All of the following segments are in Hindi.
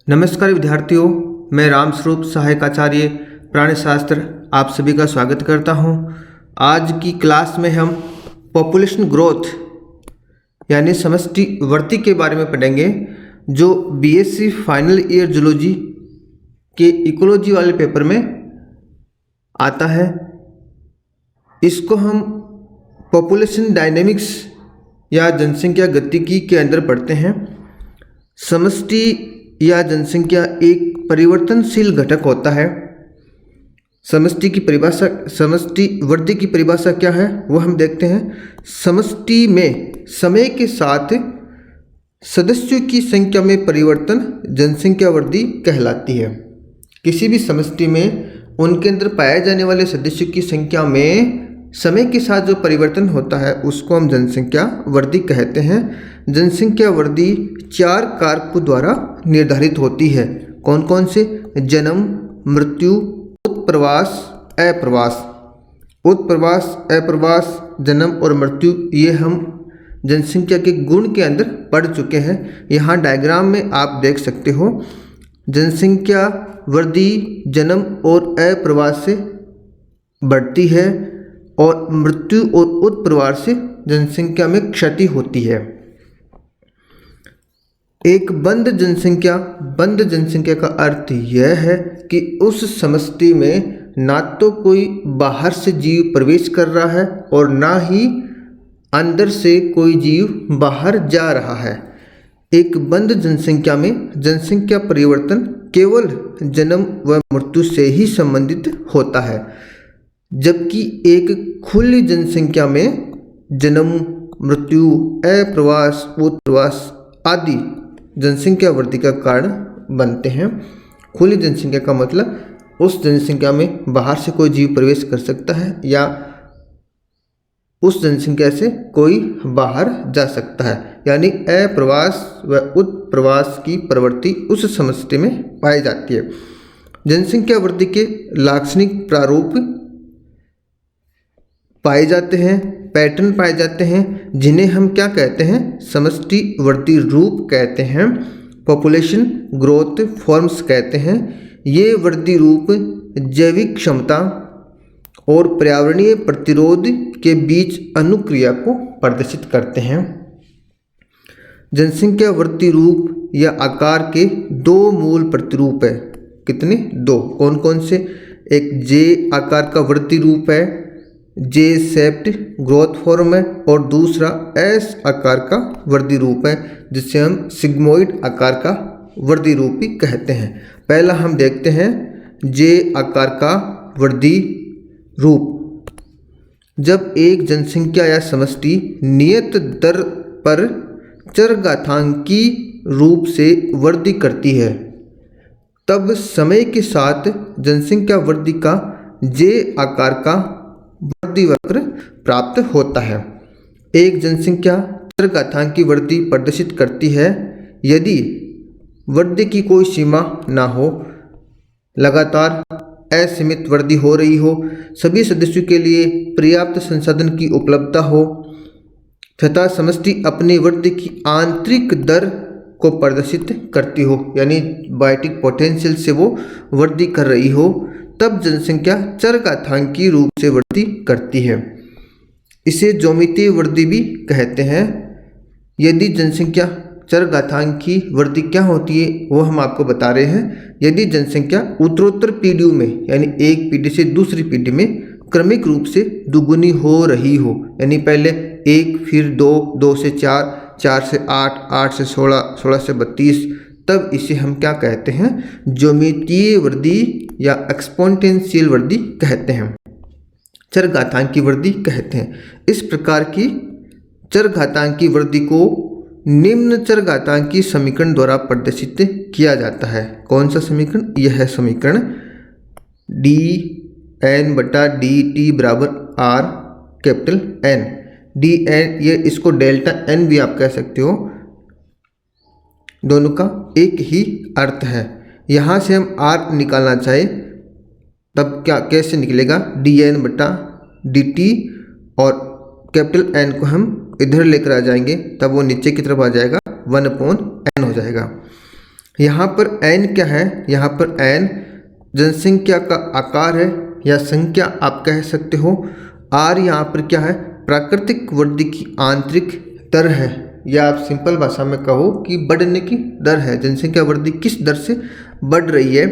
नमस्कार विद्यार्थियों, मैं रामस्वरूप सहायक आचार्य प्राणी शास्त्र आप सभी का स्वागत करता हूं। आज की क्लास में हम पॉपुलेशन ग्रोथ यानी समष्टि वृद्धि के बारे में पढ़ेंगे, जो बीएससी फाइनल ईयर जूलॉजी के इकोलॉजी वाले पेपर में आता है। इसको हम पॉपुलेशन डायनेमिक्स या जनसंख्या गतिकी के अंदर पढ़ते हैं। समष्टि या जनसंख्या एक परिवर्तनशील घटक होता है। समष्टि की परिभाषा, समष्टि वृद्धि की परिभाषा क्या है वो हम देखते हैं। समष्टि में समय के साथ सदस्यों की संख्या में परिवर्तन जनसंख्या वृद्धि कहलाती है। किसी भी समष्टि में उनके अंदर पाए जाने वाले सदस्यों की संख्या में समय के साथ जो परिवर्तन होता है उसको हम जनसंख्या वृद्धि कहते हैं। जनसंख्या वृद्धि 4 कारकों द्वारा निर्धारित होती है। कौन कौन से? जन्म, मृत्यु, उत्प्रवास, अप्रवास। उत्प्रवास, अप्रवास, जन्म और मृत्यु, ये हम जनसंख्या के गुण के अंदर पढ़ चुके हैं। यहाँ डायग्राम में आप देख सकते हो, जनसंख्या वृद्धि जन्म और अप्रवास से बढ़ती है और मृत्यु और उत्प्रवास से जनसंख्या में क्षति होती है। एक बंद जनसंख्या का अर्थ यह है कि उस समष्टि में ना तो कोई बाहर से जीव प्रवेश कर रहा है और ना ही अंदर से कोई जीव बाहर जा रहा है। एक बंद जनसंख्या में जनसंख्या परिवर्तन केवल जन्म व मृत्यु से ही संबंधित होता है, जबकि एक खुली जनसंख्या में जन्म, मृत्यु, अप्रवास, उत्प्रवास आदि जनसंख्या वृद्धि का कारण बनते हैं। खुली जनसंख्या का मतलब उस जनसंख्या में बाहर से कोई जीव प्रवेश कर सकता है या उस जनसंख्या से कोई बाहर जा सकता है, यानी अप्रवास व उत्प्रवास की प्रवृत्ति उस समष्टि में पाई जाती है। जनसंख्या वृद्धि के लाक्षणिक प्रारूप पाए जाते हैं, पैटर्न पाए जाते हैं, जिन्हें हम क्या कहते हैं? समष्टि वृद्धि रूप कहते हैं, पॉपुलेशन ग्रोथ फॉर्म्स कहते हैं। ये वृद्धि रूप जैविक क्षमता और पर्यावरणीय प्रतिरोध के बीच अनुक्रिया को प्रदर्शित करते हैं। जनसंख्या वृद्धि रूप या आकार के 2 मूल प्रतिरूप है। कितने? 2। कौन कौन से? एक जे आकार का वृद्धि रूप है, जे शेप्ड ग्रोथ फॉर्म है, और दूसरा एस आकार का वृद्धि रूप है, जिसे हम सिग्मोइड आकार का वृद्धि रूप भी कहते हैं। पहला हम देखते हैं जे आकार का वृद्धि रूप। जब एक जनसंख्या या समष्टि नियत दर पर चरघातांकी रूप से वृद्धि करती है, तब समय के साथ जनसंख्या वृद्धि का जे आकार का वृद्धि वक्र प्राप्त होता है। एक जनसंख्या चरघातांकी वृद्धि प्रदर्शित करती है यदि वृद्धि की कोई सीमा ना हो, लगातार असीमित वृद्धि हो रही हो, सभी सदस्यों के लिए पर्याप्त संसाधन की उपलब्धता हो तथा समष्टि अपनी वृद्धि की आंतरिक दर को प्रदर्शित करती हो, यानी बायोटिक पोटेंशियल से वो वृद्धि कर रही हो, तब जनसंख्या चरघातांकी रूप से वृद्धि करती है। इसे ज्यामितीय वृद्धि भी कहते हैं। यदि जनसंख्या चरघातांकी वृद्धि क्या होती है वो हम आपको बता रहे हैं। यदि जनसंख्या उत्तरोत्तर पीढ़ियों में, यानी एक पीढ़ी से दूसरी पीढ़ी में क्रमिक रूप से दुगुनी हो रही हो, यानी पहले 1, फिर 2, 2 से 4, 4 से 8, 8 से 16, 16 से 32, तब इसे हम क्या कहते हैं? ज्यामितीय वृद्धि या एक्सपोनेंशियल वृद्धि कहते हैं, चरघातांकी वृद्धि कहते हैं। इस प्रकार की चरघातांकी वृद्धि को निम्न चरघातांकी समीकरण द्वारा प्रदर्शित किया जाता है। कौन सा समीकरण? यह है समीकरण dn/dt बराबर r कैपिटल N। dn, ये इसको डेल्टा n भी आप कह सकते हो, दोनों का एक ही अर्थ है। यहाँ से हम r निकालना चाहे तब क्या कैसे निकलेगा? dn/dt और कैपिटल N को हम इधर लेकर आ जाएंगे, तब वो नीचे की तरफ आ जाएगा, 1/n हो जाएगा। यहाँ पर n क्या है, यहाँ पर n जनसंख्या का आकार है या संख्या आप कह सकते हो। r यहाँ पर क्या है, प्राकृतिक वृद्धि की आंतरिक दर है, या आप सिंपल भाषा में कहो कि बढ़ने की दर है। जनसंख्या वृद्धि किस दर से बढ़ रही है,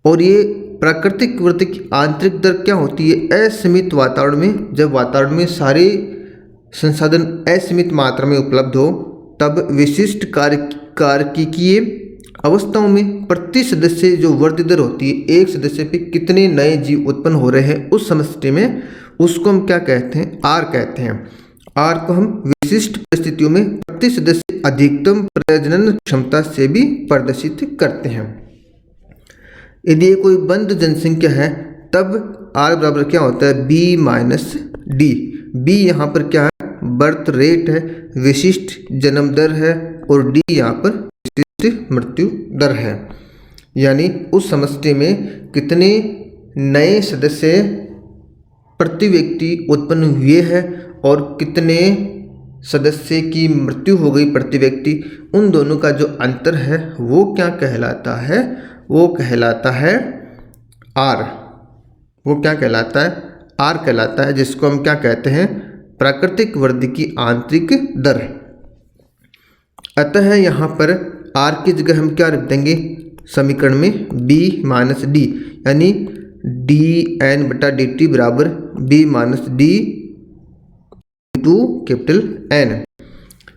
और ये प्राकृतिक वृद्धि की आंतरिक दर क्या होती है, असीमित वातावरण में, जब वातावरण में सारे संसाधन असीमित मात्रा में उपलब्ध हो तब विशिष्ट कार्किकीय अवस्थाओं में प्रति सदस्य जो वृद्धि दर होती है, एक सदस्य पे कितने नए जीव उत्पन्न हो रहे हैं उस समष्टि में, उसको हम क्या कहते हैं, आर कहते हैं। आर को हम विशिष्ट परिस्थितियों में प्रति सदस्य अधिकतम प्रजनन क्षमता से भी प्रदर्शित करते हैं। यदि ये कोई बंद जनसंख्या है तब आर बराबर क्या होता है, बी माइनस डी। बी यहाँ पर क्या है, बर्थ रेट है, विशिष्ट जन्म दर है, और डी यहाँ पर विशिष्ट मृत्यु दर है। यानी उस समष्टि में कितने नए सदस्य प्रति व्यक्ति उत्पन्न हुए हैं और कितने सदस्य की मृत्यु हो गई प्रति व्यक्ति, उन दोनों का जो अंतर है वो क्या कहलाता है, वो कहलाता है आर। वो क्या कहलाता है, आर कहलाता है, जिसको हम क्या कहते हैं, प्राकृतिक वृद्धि की आंतरिक दर। अतः यहाँ पर आर की जगह हम क्या रख देंगे समीकरण में, बी माइनस डी, यानी डी एन बटा डी टी बराबर B minus D to capital N.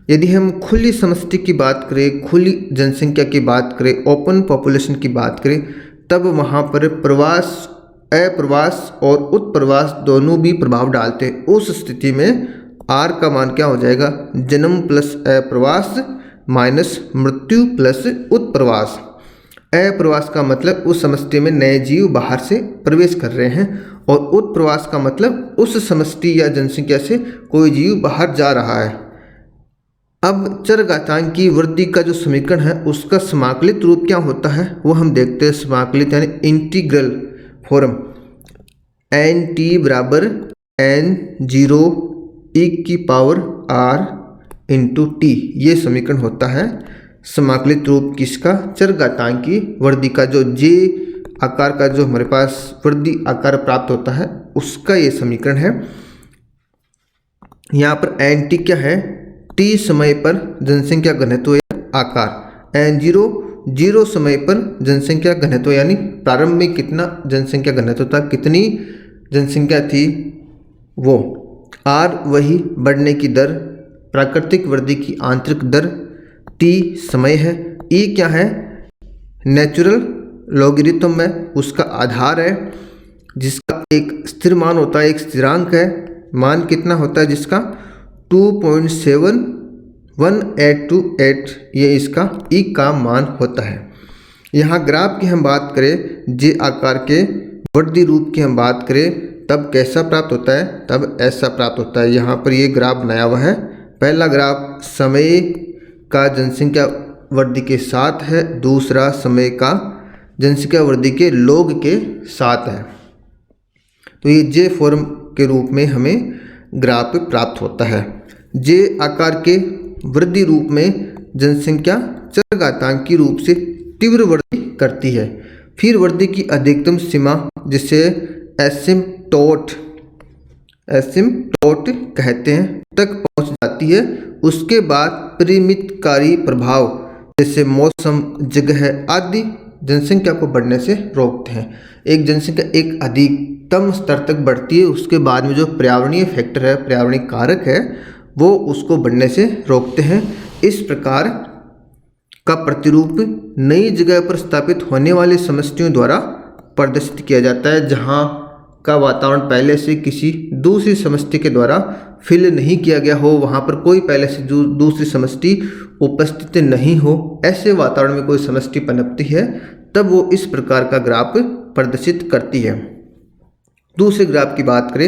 यदि हम खुली समष्टि की बात करें, खुली जनसंख्या की बात करें, ओपन पॉपुलेशन की बात करें, तब वहाँ पर प्रवास, अप्रवास और उत्प्रवास दोनों भी प्रभाव डालते हैं। उस स्थिति में आर का मान क्या हो जाएगा, जन्म प्लस अप्रवास माइनस मृत्यु प्लस उत्प्रवास। अप्रवास का मतलब उस समष्टि में नए जीव बाहर से प्रवेश कर रहे हैं, और उत्प्रवास का मतलब उस समष्टि या जनसंख्या से कोई जीव बाहर जा रहा है। अब चरघातांक की वृद्धि का जो समीकरण है उसका समाकलित रूप क्या होता है वो हम देखते हैं। समाकलित यानी इंटीग्रल फॉर्म, एन टी बराबर एन जीरो ई की पावर आर इंटू टी, ये समीकरण होता है समाकलित रूप किसका, चरघातांक की वृद्धि का। जो जे आकार का जो हमारे पास वृद्धि आकार प्राप्त होता है उसका ये समीकरण है। यहाँ पर एन टी क्या है, टी समय पर जनसंख्या घनत्व या आकार, एन जीरो जीरो समय पर जनसंख्या घनत्व, यानी प्रारंभ में कितना जनसंख्या घनत्व था, कितनी जनसंख्या थी वो। आर वही बढ़ने की दर, प्राकृतिक वृद्धि की आंतरिक दर, टी समय है, ई क्या है, नेचुरल लॉगरिथम है, उसका आधार है, जिसका एक स्थिर मान होता है, एक स्थिरांक है, मान कितना होता है जिसका 2.71828, ये इसका ई का मान होता है। यहाँ ग्राफ की हम बात करें, जे आकार के वृद्धि रूप की हम बात करें, तब कैसा प्राप्त होता है, तब ऐसा प्राप्त होता है। यहाँ पर ये ग्राफ बनाया हुआ है। पहला ग्राफ समय का जनसंख्या वृद्धि के साथ है, दूसरा समय का जनसंख्या वृद्धि के लॉग के साथ है। तो ये जे फॉर्म के रूप में हमें ग्राफ प्राप्त होता है। जे आकार के वृद्धि रूप में जनसंख्या चरघातांक की रूप से तीव्र वृद्धि करती है। फिर वृद्धि की अधिकतम सीमा जिसे एसिम्पटोट कहते हैं तक पहुंच जाती है। उसके बाद परिमितकारी प्रभाव जैसे मौसम, जगह आदि जनसंख्या को बढ़ने से रोकते हैं। एक जनसंख्या एक अधिकतम स्तर तक बढ़ती है, उसके बाद में जो पर्यावरणीय फैक्टर है, पर्यावरणीय कारक है, वो उसको बढ़ने से रोकते हैं। इस प्रकार का प्रतिरूप नई जगह पर स्थापित होने वाली समष्टियों द्वारा प्रदर्शित किया जाता है, जहाँ का वातावरण पहले से किसी दूसरी समष्टि के द्वारा फिल नहीं किया गया हो, वहाँ पर कोई पहले से दूसरी समष्टि उपस्थित नहीं हो। ऐसे वातावरण में कोई समष्टि पनपती है तब वो इस प्रकार का ग्राफ प्रदर्शित करती है। दूसरे ग्राफ की बात करें,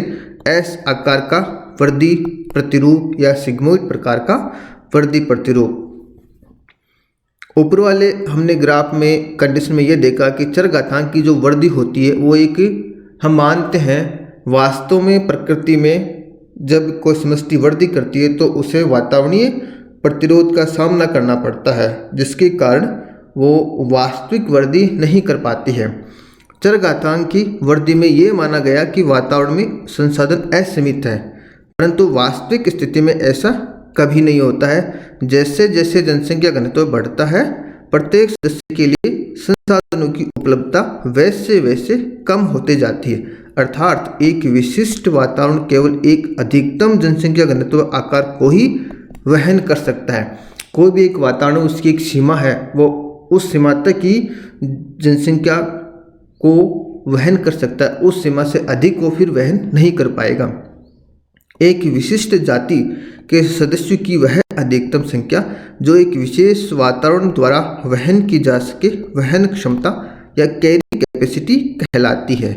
एस आकार का वृद्धि प्रतिरूप या सिग्मोइड प्रकार का वृद्धि प्रतिरूप। ऊपर वाले हमने ग्राफ में कंडीशन में ये देखा कि चरघातांक की जो वृद्धि होती है वो एक, हम मानते हैं वास्तव में प्रकृति में जब कोई समष्टि वृद्धि करती है तो उसे वातावरणीय प्रतिरोध का सामना करना पड़ता है, जिसके कारण वो वास्तविक वृद्धि नहीं कर पाती है। चरघातांक की वृद्धि में ये माना गया कि वातावरण में संसाधन असीमित है, परंतु वास्तविक स्थिति में ऐसा कभी नहीं होता है। जैसे जैसे जनसंख्या घनत्व बढ़ता है, प्रत्येक सदस्य के लिए संसाधनों की उपलब्धता वैसे वैसे कम होते जाती है। अर्थात एक विशिष्ट वातावरण केवल एक अधिकतम जनसंख्या घनत्व आकार को ही वहन कर सकता है। कोई भी एक वातावरण, उसकी एक सीमा है, वो उस सीमा तक ही जनसंख्या को वहन कर सकता है, उस सीमा से अधिक वो फिर वहन नहीं कर पाएगा। एक विशिष्ट जाति के सदस्यों की वह अधिकतम संख्या जो एक विशेष वातावरण द्वारा वहन की जा सके, वहन क्षमता या कैरी कैपेसिटी कहलाती है।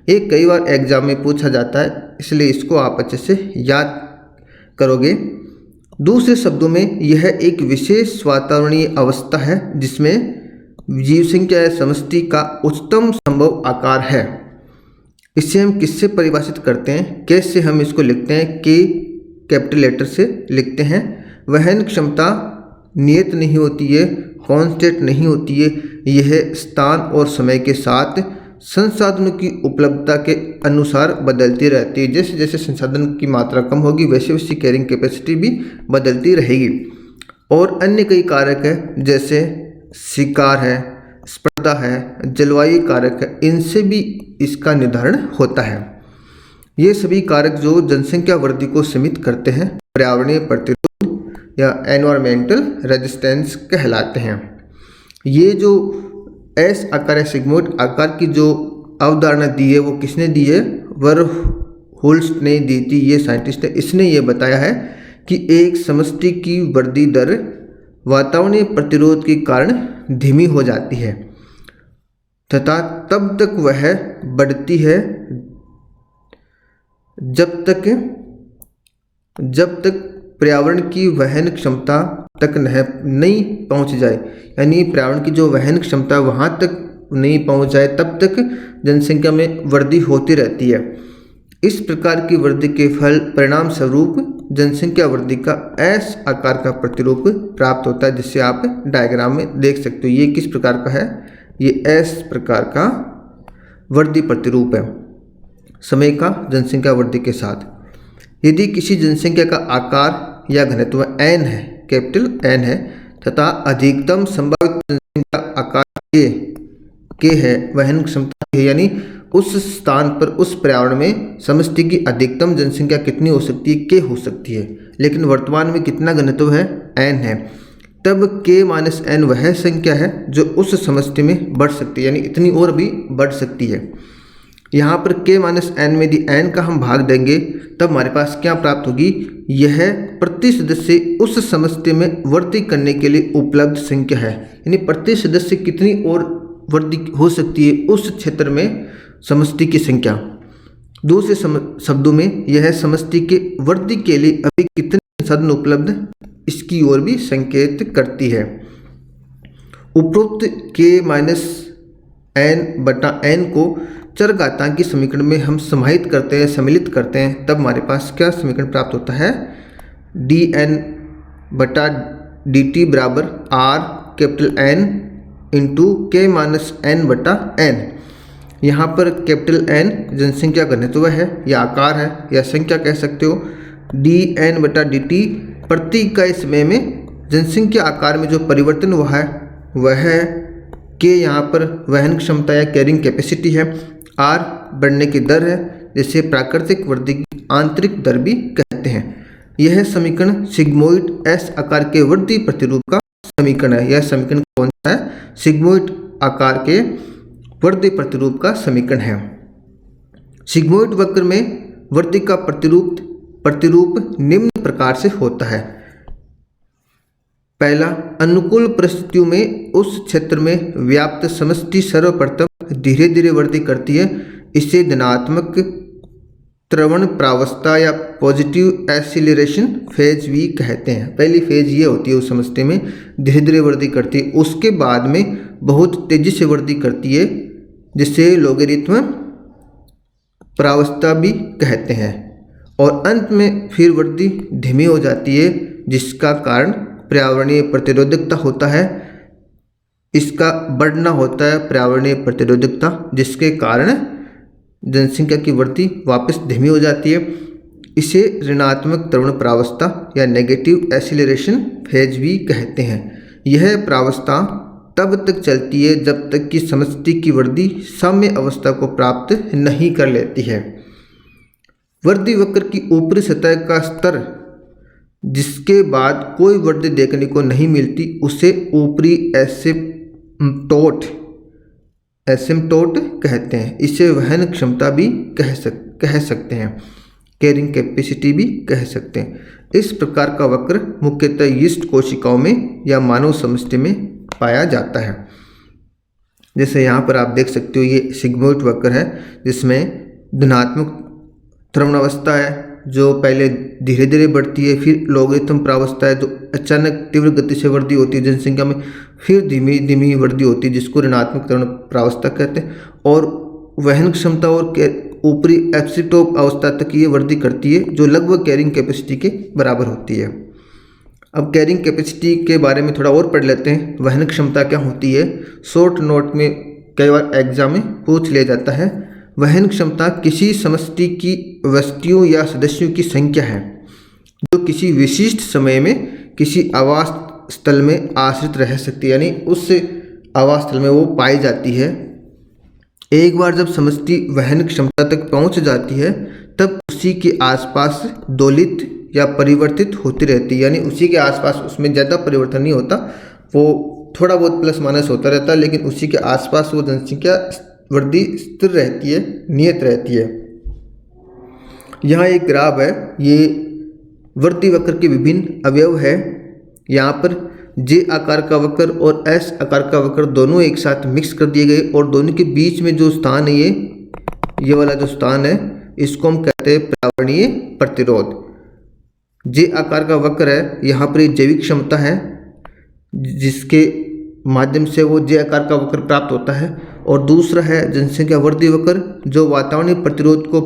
ये कई बार एग्जाम में पूछा जाता है, इसलिए इसको आप अच्छे से याद करोगे। दूसरे शब्दों में यह एक विशेष वातावरणीय अवस्था है जिसमें जीव संख्या या समष्टि का उच्चतम संभव आकार है। इसे हम किससे परिभाषित करते हैं, कैसे हम इसको लिखते हैं? के कैपिटल लेटर से लिखते हैं। वहन क्षमता नियत नहीं होती है, कांस्टेंट नहीं होती है, यह स्थान और समय के साथ संसाधनों की उपलब्धता के अनुसार बदलती रहती है। जैसे जैसे संसाधन की मात्रा कम होगी, वैसे वैसे कैरिंग कैपेसिटी भी बदलती रहेगी। और अन्य कई कारक है, जैसे शिकार है, स्पर्धा है, जलवायु कारक है, इनसे भी इसका निर्धारण होता है। ये सभी कारक जो जनसंख्या वृद्धि को सीमित करते हैं, पर्यावरणीय प्रतिरोध या एनवायरमेंटल रेजिस्टेंस कहलाते हैं। ये जो एस आकार या सिग्मोइड आकार की जो अवधारणा दी है, वो किसने दी है? वर्होल्स्ट ने दी थी, ये साइंटिस्ट है। इसने ये बताया है कि एक समष्टि की वृद्धि दर वातावरणीय प्रतिरोध के कारण धीमी हो जाती है तथा तब तक वह बढ़ती है जब तक पर्यावरण की वहन क्षमता तक नहीं पहुंच जाए। यानी पर्यावरण की जो वहन क्षमता वहां तक नहीं पहुंच जाए, तब तक जनसंख्या में वृद्धि होती रहती है। इस प्रकार की वृद्धि के परिणाम स्वरूप जनसंख्या वृद्धि का एस आकार का प्रतिरूप प्राप्त होता है, जिससे आप डायग्राम में देख सकते हो। ये किस प्रकार का है? ये एस प्रकार का वृद्धि प्रतिरूप है समय का जनसंख्या वृद्धि के साथ। यदि किसी जनसंख्या का आकार या घनत्व n है, कैपिटल N है, तथा अधिकतम संभावित जनसंख्या आकार के है, वहन क्षमता है, यानी उस स्थान पर, उस पर्यावरण में समष्टि की अधिकतम जनसंख्या कितनी हो सकती है? के हो सकती है। लेकिन वर्तमान में कितना घनत्व है? n है। तब k-n वह संख्या है जो उस समष्टि में बढ़ सकती है, यानी इतनी और भी बढ़ सकती है। यहाँ पर k-n में यदि n का हम भाग देंगे तब हमारे पास क्या प्राप्त होगी? यह प्रति सदस्य उस समष्टि में वृद्धि करने के लिए उपलब्ध संख्या है। यानी प्रति सदस्य कितनी और वृद्धि हो सकती है उस क्षेत्र में समष्टि की संख्या। दूसरे शब्दों में यह समष्टि के वृद्धि के लिए अभी कितने संसाधन उपलब्ध, इसकी ओर भी संकेत करती है। उपरोक्त k-n/n को चरघातांकी समीकरण में हम सम्मिलित करते हैं, तब हमारे पास क्या समीकरण प्राप्त होता है? dn/dt बराबर r capital N into k-n/n। यहाँ पर कैपिटल N जनसंख्या घनत्व है या आकार है या संख्या कह सकते हो। dn/dt प्रति इकाई समय में जनसंख्या आकार में जो परिवर्तन हुआ है वह के यहाँ पर वहन क्षमता या कैरिंग कैपेसिटी है। r बढ़ने की दर है, जिसे प्राकृतिक वृद्धि की आंतरिक दर भी कहते हैं। यह समीकरण सिग्मोइड एस आकार के वृद्धि प्रतिरूप का समीकरण है। यह समीकरण कौन सा है? सिग्मोइड आकार के वृद्धि प्रतिरूप का समीकरण है। सिग्मोइड वक्र में वृद्धि का प्रतिरूप निम्न प्रकार से होता है। पहला, अनुकूल परिस्थितियों में उस क्षेत्र में व्याप्त समष्टि सर्वप्रथम धीरे धीरे वृद्धि करती है। इसे धनात्मक त्वरण प्रावस्था या पॉजिटिव एक्सीलरेशन फेज भी कहते हैं। पहली फेज ये होती है उस समष्टि में धीरे धीरे वृद्धि करती है, उसके बाद में बहुत तेजी से वृद्धि करती है, जिसे लोगरिथम प्रावस्था भी कहते हैं। और अंत में फिर वृद्धि धीमी हो जाती है, जिसका कारण पर्यावरणीय प्रतिरोधकता होता है। इसका बढ़ना होता है पर्यावरणीय प्रतिरोधकता, जिसके कारण जनसंख्या की वृद्धि वापस धीमी हो जाती है। इसे ऋणात्मक त्वरण प्रावस्था या नेगेटिव एक्सीलरेशन फेज भी कहते हैं। यह प्रावस्था तब तक चलती है जब तक कि समष्टि की वृद्धि साम्य अवस्था को प्राप्त नहीं कर लेती है। वृद्धि वक्र की ऊपरी सतह का स्तर जिसके बाद कोई वृद्धि देखने को नहीं मिलती उसे ऊपरी एसिम्पटोट कहते हैं। इसे वहन क्षमता भी कह सकते हैं, कैरिंग कैपेसिटी भी कह सकते हैं। इस प्रकार का वक्र मुख्यतः यीस्ट कोशिकाओं में या मानव समष्टि में पाया जाता है। जैसे यहाँ पर आप देख सकते हो, ये सिग्मोइड वक्र है जिसमें धनात्मक त्वरणावस्था है जो पहले धीरे धीरे बढ़ती है, फिर लॉगरिथम प्रावस्था है जो अचानक तीव्र गति से वृद्धि होती है जनसंख्या में, फिर धीमी धीमी वृद्धि होती है जिसको ऋणात्मक त्वरण प्रावस्था कहते हैं, और वहन क्षमता और ऊपरी एप्सिटोप अवस्था तक ये वृद्धि करती है जो लगभग कैरिंग कैपेसिटी के बराबर होती है। अब कैरिंग कैपेसिटी के बारे में थोड़ा और पढ़ लेते हैं। वहन क्षमता क्या होती है? शॉर्ट नोट में कई बार एग्जाम में पूछ लिया जाता है। वहन क्षमता किसी समष्टि की व्यक्तियों या सदस्यों की संख्या है जो किसी विशिष्ट समय में किसी आवास स्थल में आश्रित रह सकती है, यानी उस आवास स्थल में वो पाई जाती है। एक बार जब समष्टि वहन क्षमता तक पहुंच जाती है तब उसी के आसपास दोलित या परिवर्तित होती रहती है, यानी उसी के आसपास उसमें ज़्यादा परिवर्तन नहीं होता, वो थोड़ा बहुत प्लस माइनस होता रहता है, लेकिन उसी के आसपास वो जनसंख्या वृद्धि स्थिर रहती है, नियत रहती है। यहाँ एक ग्राफ है, ये वृद्धि वक्र के विभिन्न अवयव है। यहाँ पर जे आकार का वक्र और एस आकार का वक्र दोनों एक साथ मिक्स कर दिए गए, और दोनों के बीच में जो स्थान है ये वाला जो स्थान है इसको हम कहते हैं पर्यावरणीय प्रतिरोध। जे आकार का वक्र है, यहाँ पर एक जैविक क्षमता है जिसके माध्यम से वो जे आकार का वक्र प्राप्त होता है, और दूसरा है जनसंख्या वृद्धि वक्र जो वातावरणीय प्रतिरोध को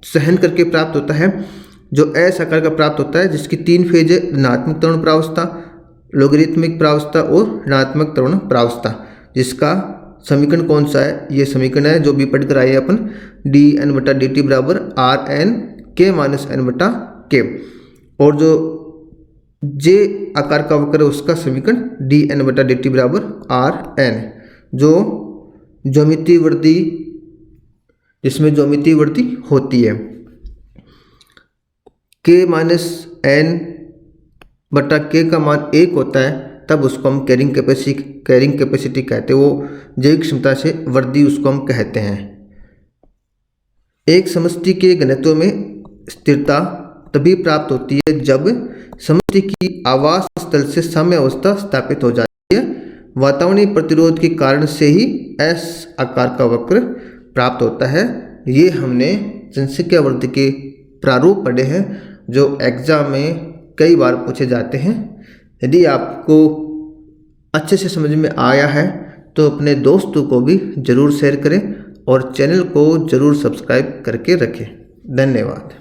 सहन करके प्राप्त होता है, जो एस आकार का प्राप्त होता है जिसकी 3 फेज है, ऋणात्मक त्वरण प्रावस्था, लॉगरिथमिक प्रावस्था और ऋणात्मक त्वरण प्रावस्था। जिसका समीकरण कौन सा है? ये समीकरण है जो भी पढ़ कर आए अपन, dn/dt बराबर Rn(k-n/k), और जो जे आकार का वक्र है उसका समीकरण dn/dt बराबर Rn, जो ज्यामितीय वृद्धि, जिसमें ज्यामितीय वृद्धि होती है। k-n/k का मान 1 होता है तब उसको हम कैरिंग कैपेसिटी कहते हैं, वो जैविक क्षमता से वृद्धि उसको हम कहते हैं। एक समष्टि के घनत्व में स्थिरता तभी प्राप्त होती है जब समष्टि की आवास स्थल से साम्य अवस्था स्थापित हो जाती है। वातावरणीय प्रतिरोध के कारण से ही एस आकार का वक्र प्राप्त होता है। ये हमने जनसंख्या वृद्धि के प्रारूप पढ़े हैं जो एग्जाम में कई बार पूछे जाते हैं। यदि आपको अच्छे से समझ में आया है तो अपने दोस्तों को भी ज़रूर शेयर करें और चैनल को ज़रूर सब्सक्राइब करके रखें। धन्यवाद।